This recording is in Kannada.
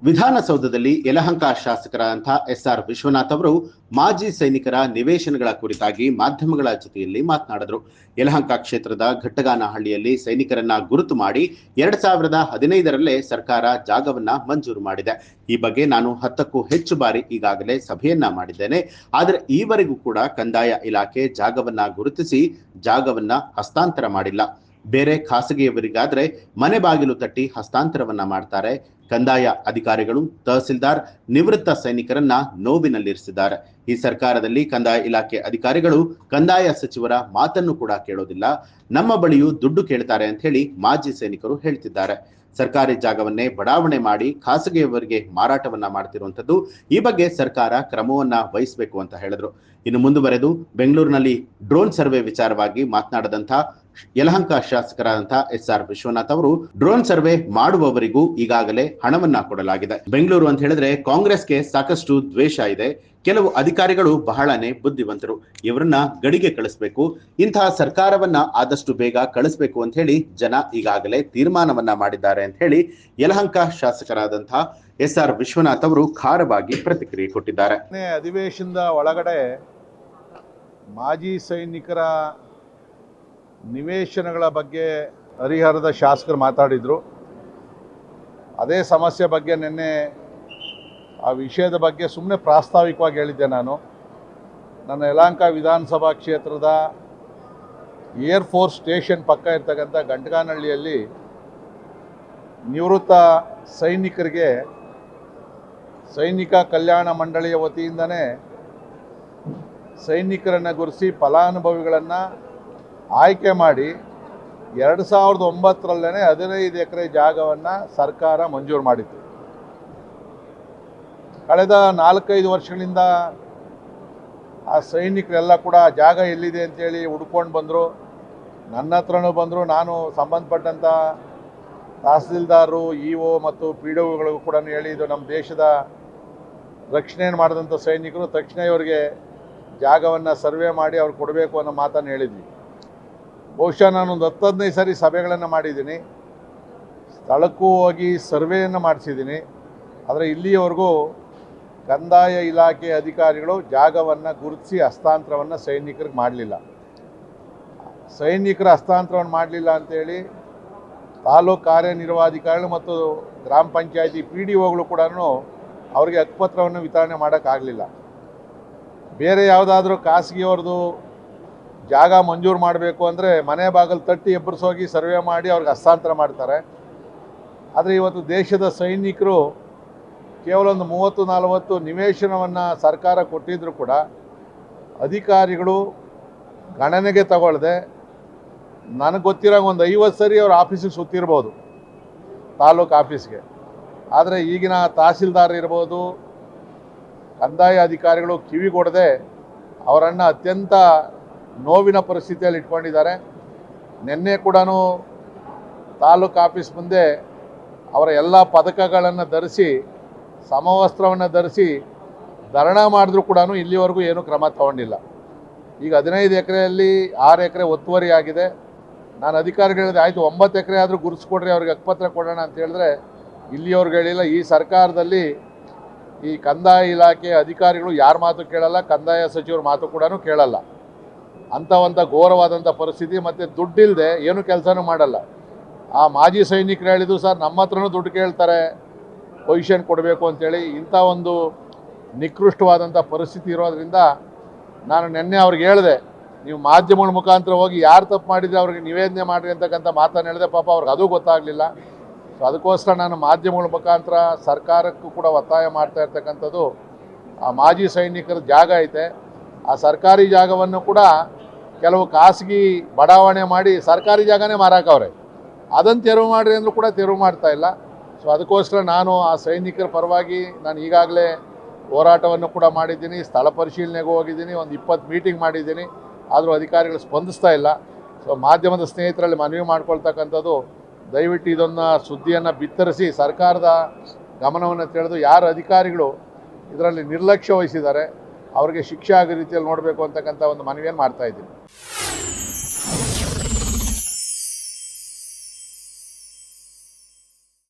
ವಿಧಾನಸೌಧದಲ್ಲಿ ಯಲಹಂಕ ಶಾಸಕರಾದಂಥ ಎಸ್ಆರ್ ವಿಶ್ವನಾಥ್ ಅವರು ಮಾಜಿ ಸೈನಿಕರ ನಿವೇಶನಗಳ ಕುರಿತಾಗಿ ಮಾಧ್ಯಮಗಳ ಜೊತೆಯಲ್ಲಿ ಮಾತನಾಡಿದರು. ಯಲಹಂಕ ಕ್ಷೇತ್ರದ ಘಟ್ಟಗಾನಹಳ್ಳಿಯಲ್ಲಿ ಸೈನಿಕರನ್ನ ಗುರುತು ಮಾಡಿ 2015ರಲ್ಲೇ ಸರ್ಕಾರ ಜಾಗವನ್ನ ಮಂಜೂರು ಮಾಡಿದೆ. ಈ ಬಗ್ಗೆ ನಾನು 10ಕ್ಕೂ ಹೆಚ್ಚು ಬಾರಿ ಈಗಾಗಲೇ ಸಭೆಯನ್ನ ಮಾಡಿದ್ದೇನೆ. ಆದರೆ ಈವರೆಗೂ ಕೂಡ ಕಂದಾಯ ಇಲಾಖೆ ಜಾಗವನ್ನ ಗುರುತಿಸಿ ಜಾಗವನ್ನ ಹಸ್ತಾಂತರ ಮಾಡಿಲ್ಲ. ಬೇರೆ ಖಾಸಗಿಯವರಿಗಾದ್ರೆ ಮನೆ ಬಾಗಿಲು ತಟ್ಟಿ ಹಸ್ತಾಂತರವನ್ನ ಮಾಡ್ತಾರೆ. ಕಂದಾಯ ಅಧಿಕಾರಿಗಳು, ತಹಸೀಲ್ದಾರ್ ನಿವೃತ್ತ ಸೈನಿಕರನ್ನ ನೋವಿನಲ್ಲಿರಿಸಿದ್ದಾರೆ. ಈ ಸರ್ಕಾರದಲ್ಲಿ ಕಂದಾಯ ಇಲಾಖೆ ಅಧಿಕಾರಿಗಳು ಕಂದಾಯ ಸಚಿವರ ಮಾತನ್ನು ಕೂಡ ಕೇಳೋದಿಲ್ಲ. ನಮ್ಮ ಬಳಿಯೂ ದುಡ್ಡು ಕೇಳ್ತಾರೆ ಅಂತ ಹೇಳಿ ಮಾಜಿ ಸೈನಿಕರು ಹೇಳ್ತಿದ್ದಾರೆ. ಸರ್ಕಾರಿ ಜಾಗವನ್ನೇ ಬಡಾವಣೆ ಮಾಡಿ ಖಾಸಗಿಯವರಿಗೆ ಮಾರಾಟವನ್ನ ಮಾಡ್ತಿರುವಂತದ್ದು. ಈ ಬಗ್ಗೆ ಸರ್ಕಾರ ಕ್ರಮವನ್ನ ವಹಿಸಬೇಕು ಅಂತ ಹೇಳಿದ್ರು. ಇನ್ನು ಮುಂದುವರೆದು ಬೆಂಗಳೂರಿನಲ್ಲಿ ಡ್ರೋನ್ ಸರ್ವೆ ವಿಚಾರವಾಗಿ ಮಾತನಾಡದಂತ ಯಲಹಂಕ ಶಾಸಕರಾದಂಥ ಎಸ್ಆರ್ ವಿಶ್ವನಾಥ್ ಅವರು, ಡ್ರೋನ್ ಸರ್ವೆ ಮಾಡುವವರಿಗೂ ಈಗಾಗಲೇ ಹಣವನ್ನ ಕೊಡಲಾಗಿದೆ. ಬೆಂಗಳೂರು ಅಂತ ಹೇಳಿದ್ರೆ ಕಾಂಗ್ರೆಸ್ಗೆ ಸಾಕಷ್ಟು ದ್ವೇಷ ಇದೆ. ಕೆಲವು ಅಧಿಕಾರಿಗಳು ಬಹಳನೇ ಬುದ್ಧಿವಂತರು. ಇವರನ್ನ ಗಡಿಗೆ ಕಳಿಸ್ಬೇಕು. ಇಂತಹ ಸರ್ಕಾರವನ್ನ ಆದಷ್ಟು ಬೇಗ ಕಳಿಸ್ಬೇಕು ಅಂತ ಹೇಳಿ ಜನ ಈಗಾಗಲೇ ತೀರ್ಮಾನವನ್ನ ಮಾಡಿದ್ದಾರೆ ಅಂತ ಹೇಳಿ ಯಲಹಂಕ ಶಾಸಕರಾದಂತಹ ಎಸ್ಆರ್ ವಿಶ್ವನಾಥ್ ಅವರು ಖಾರವಾಗಿ ಪ್ರತಿಕ್ರಿಯೆ ಕೊಟ್ಟಿದ್ದಾರೆ. ಅಧಿವೇಶನದ ಒಳಗಡೆ ಮಾಜಿ ಸೈನಿಕರ ನಿವೇಶನಗಳ ಬಗ್ಗೆ ಹರಿಹರದ ಶಾಸಕರು ಮಾತಾಡಿದರು. ಅದೇ ಸಮಸ್ಯೆ ಬಗ್ಗೆ ನಿನ್ನೆ ಆ ವಿಷಯದ ಬಗ್ಗೆ ಸುಮ್ಮನೆ ಪ್ರಾಸ್ತಾವಿಕವಾಗಿ ಹೇಳಿದ್ದೆ. ನನ್ನ ಯಲಹಂಕ ವಿಧಾನಸಭಾ ಕ್ಷೇತ್ರದ ಏರ್ಫೋರ್ಸ್ ಸ್ಟೇಷನ್ ಪಕ್ಕ ಇರ್ತಕ್ಕಂಥ ಘಟ್ಟಗಾನಹಳ್ಳಿಯಲ್ಲಿ ನಿವೃತ್ತ ಸೈನಿಕರಿಗೆ ಸೈನಿಕ ಕಲ್ಯಾಣ ಮಂಡಳಿಯ ವತಿಯಿಂದನೇ ಸೈನಿಕರನ್ನು ಗುರುತಿಸಿ ಫಲಾನುಭವಿಗಳನ್ನು ಆಯ್ಕೆ ಮಾಡಿ 2009ರಲ್ಲೇ 15 ಎಕರೆ ಜಾಗವನ್ನು ಸರ್ಕಾರ ಮಂಜೂರು ಮಾಡಿತ್ತು. ಕಳೆದ 4-5 ವರ್ಷಗಳಿಂದ ಆ ಸೈನಿಕರೆಲ್ಲ ಕೂಡ ಜಾಗ ಎಲ್ಲಿದೆ ಅಂತೇಳಿ ಹುಡ್ಕೊಂಡು ಬಂದರು. ನನ್ನ ಹತ್ರನೂ ಬಂದರು. ನಾನು ಸಂಬಂಧಪಟ್ಟಂಥ ತಹಸೀಲ್ದಾರರು, ಇಒ ಮತ್ತು PWಗಳಿಗೂ ಕೂಡ ಹೇಳಿ, ಇದು ನಮ್ಮ ದೇಶದ ರಕ್ಷಣೆಯನ್ನು ಮಾಡಿದಂಥ ಸೈನಿಕರು, ತಕ್ಷಣ ಇವರಿಗೆ ಜಾಗವನ್ನು ಸರ್ವೆ ಮಾಡಿ ಅವ್ರು ಕೊಡಬೇಕು ಅನ್ನೋ ಮಾತನ್ನು ಹೇಳಿದ್ವಿ. ಬಹುಶಃ ನಾನೊಂದು 10-15 ಸಾರಿ ಸಭೆಗಳನ್ನು ಮಾಡಿದ್ದೀನಿ. ಸ್ಥಳಕ್ಕೂ ಹೋಗಿ ಸರ್ವೆಯನ್ನು ಮಾಡಿಸಿದ್ದೀನಿ. ಆದರೆ ಇಲ್ಲಿಯವರೆಗೂ ಕಂದಾಯ ಇಲಾಖೆ ಅಧಿಕಾರಿಗಳು ಜಾಗವನ್ನು ಗುರುತಿಸಿ ಹಸ್ತಾಂತರವನ್ನು ಸೈನಿಕರಿಗೆ ಮಾಡಲಿಲ್ಲ. ಸೈನಿಕರ ಹಸ್ತಾಂತರವನ್ನು ಮಾಡಲಿಲ್ಲ ಅಂತೇಳಿ ತಾಲೂಕು ಕಾರ್ಯನಿರ್ವಹಣಾಧಿಕಾರಿಗಳು ಮತ್ತು ಗ್ರಾಮ ಪಂಚಾಯತಿ PDOಗಳು ಕೂಡ ಅವರಿಗೆ ಹಕ್ಕುಪತ್ರವನ್ನು ವಿತರಣೆ ಮಾಡೋಕ್ಕಾಗಲಿಲ್ಲ. ಬೇರೆ ಯಾವುದಾದ್ರೂ ಖಾಸಗಿಯವ್ರದ್ದು ಜಾಗ ಮಂಜೂರು ಮಾಡಬೇಕು ಅಂದರೆ ಮನೆ ಬಾಗಿಲು ತಟ್ಟಿ ಎಬ್ಬರಿಸೋಗಿ ಸರ್ವೆ ಮಾಡಿ ಅವ್ರಿಗೆ ಹಸ್ತಾಂತರ ಮಾಡ್ತಾರೆ. ಆದರೆ ಇವತ್ತು ದೇಶದ ಸೈನಿಕರು ಕೇವಲ ಒಂದು 30-40 ನಿವೇಶನವನ್ನು ಸರ್ಕಾರ ಕೊಟ್ಟಿದ್ದರೂ ಕೂಡ ಅಧಿಕಾರಿಗಳು ಗಣನೆಗೆ ತಗೊಳ್ಳದೆ, ನನಗೆ ಗೊತ್ತಿರೋ ಒಂದು 50 ಸರಿ ಅವ್ರ ಆಫೀಸಿಗೆ ಸುತ್ತಿರ್ಬೋದು, ತಾಲೂಕು ಆಫೀಸ್ಗೆ. ಆದರೆ ಈಗಿನ ತಹಸೀಲ್ದಾರ್ ಇರ್ಬೋದು, ಕಂದಾಯ ಅಧಿಕಾರಿಗಳು ಕಿವಿಗೊಡದೆ ಅವರನ್ನು ಅತ್ಯಂತ ನೋವಿನ ಪರಿಸ್ಥಿತಿಯಲ್ಲಿ ಇಟ್ಕೊಂಡಿದ್ದಾರೆ. ನಿನ್ನೆ ಕೂಡ ತಾಲೂಕು ಆಫೀಸ್ ಮುಂದೆ ಅವರ ಎಲ್ಲ ಪದಕಗಳನ್ನು ಧರಿಸಿ, ಸಮವಸ್ತ್ರವನ್ನು ಧರಿಸಿ ಧರಣ ಮಾಡಿದ್ರೂ ಕೂಡ ಇಲ್ಲಿವರೆಗೂ ಏನೂ ಕ್ರಮ ತಗೊಂಡಿಲ್ಲ. ಈಗ 15 ಎಕರೆಯಲ್ಲಿ 6 ಎಕರೆ ಒತ್ತುವರಿ ಆಗಿದೆ. ನಾನು ಅಧಿಕಾರಿಗಳು ಹೇಳಿದೆ, ಆಯಿತು 9 ಎಕರೆ ಆದರೂ ಗುರುತಿಸ್ಕೊಡ್ರಿ, ಅವ್ರಿಗೆ ಹಕ್ಕುಪತ್ರ ಕೊಡೋಣ ಅಂತ ಹೇಳಿದ್ರೆ ಇಲ್ಲಿಯವ್ರಿಗೆ ಹೇಳಿಲ್ಲ. ಈ ಸರ್ಕಾರದಲ್ಲಿ ಈ ಕಂದಾಯ ಇಲಾಖೆ ಅಧಿಕಾರಿಗಳು ಯಾರ ಮಾತು ಕೇಳಲ್ಲ, ಕಂದಾಯ ಸಚಿವರ ಮಾತು ಕೂಡ ಕೇಳಲ್ಲ. ಅಂಥವಂಥ ಘೋರವಾದಂಥ ಪರಿಸ್ಥಿತಿ. ಮತ್ತು ದುಡ್ಡಿಲ್ಲದೆ ಏನು ಕೆಲಸನೂ ಮಾಡಲ್ಲ. ಆ ಮಾಜಿ ಸೈನಿಕರು ಹೇಳಿದ್ದು, ಸರ್ ನಮ್ಮ ಹತ್ರನೂ ದುಡ್ಡು ಕೇಳ್ತಾರೆ ಪೊಸಿಷನ್ ಕೊಡಬೇಕು ಅಂತೇಳಿ. ಇಂಥ ಒಂದು ನಿಕೃಷ್ಟವಾದಂಥ ಪರಿಸ್ಥಿತಿ ಇರೋದ್ರಿಂದ ನಾನು ನಿನ್ನೆ ಅವ್ರಿಗೆ ಹೇಳಿದೆ, ನೀವು ಮಾಧ್ಯಮಗಳ ಮುಖಾಂತರ ಹೋಗಿ ಯಾರು ತಪ್ಪು ಮಾಡಿದರೆ ಅವ್ರಿಗೆ ನಿವೇದನೆ ಮಾಡಿರಿ ಅಂತಕ್ಕಂಥ ಮಾತನ್ನು ಹೇಳಿದೆ. ಪಾಪ ಅವ್ರಿಗೆ ಅದು ಗೊತ್ತಾಗಲಿಲ್ಲ. ಸೊ ಅದಕ್ಕೋಸ್ಕರ ನಾನು ಮಾಧ್ಯಮಗಳ ಮುಖಾಂತರ ಸರ್ಕಾರಕ್ಕೂ ಕೂಡ ಒತ್ತಾಯ ಮಾಡ್ತಾ ಇರ್ತಕ್ಕಂಥದ್ದು, ಆ ಮಾಜಿ ಸೈನಿಕರ ಜಾಗ ಐತೆ, ಆ ಸರ್ಕಾರಿ ಜಾಗವನ್ನು ಕೂಡ ಕೆಲವು ಖಾಸಗಿ ಬಡಾವಣೆ ಮಾಡಿ ಸರ್ಕಾರಿ ಜಾಗನೇ ಮಾರಾಕವ್ರೆ. ಅದನ್ನು ತೆರವು ಮಾಡಿರಿ ಅಂದರೂ ಕೂಡ ತೆರವು ಮಾಡ್ತಾ ಇಲ್ಲ. ಸೊ ಅದಕ್ಕೋಸ್ಕರ ನಾನು ಆ ಸೈನಿಕರ ಪರವಾಗಿ ನಾನು ಈಗಾಗಲೇ ಹೋರಾಟವನ್ನು ಕೂಡ ಮಾಡಿದ್ದೀನಿ. ಸ್ಥಳ ಪರಿಶೀಲನೆಗೂ ಹೋಗಿದ್ದೀನಿ, ಒಂದು 20 ಮೀಟಿಂಗ್ ಮಾಡಿದ್ದೀನಿ. ಆದರೂ ಅಧಿಕಾರಿಗಳು ಸ್ಪಂದಿಸ್ತಾ ಇಲ್ಲ. ಸೊ ಮಾಧ್ಯಮದ ಸ್ನೇಹಿತರಲ್ಲಿ ಮನವಿ ಮಾಡ್ಕೊಳ್ತಕ್ಕಂಥದ್ದು, ದಯವಿಟ್ಟು ಇದನ್ನು ಸುದ್ದಿಯನ್ನು ಬಿತ್ತರಿಸಿ ಸರ್ಕಾರದ ಗಮನವನ್ನು ಸೆಳೆದು ಯಾರು ಅಧಿಕಾರಿಗಳು ಇದರಲ್ಲಿ ನಿರ್ಲಕ್ಷ್ಯ ವಹಿಸಿದ್ದಾರೆ ಅವರಿಗೆ ಶಿಕ್ಷೆ ಆಗೋ ರೀತಿಯಲ್ಲಿ ನೋಡಬೇಕು ಅಂತಕ್ಕಂಥ ಒಂದು ಮನವಿಯನ್ನು ಮಾಡ್ತಾ ಇದ್ದೀನಿ.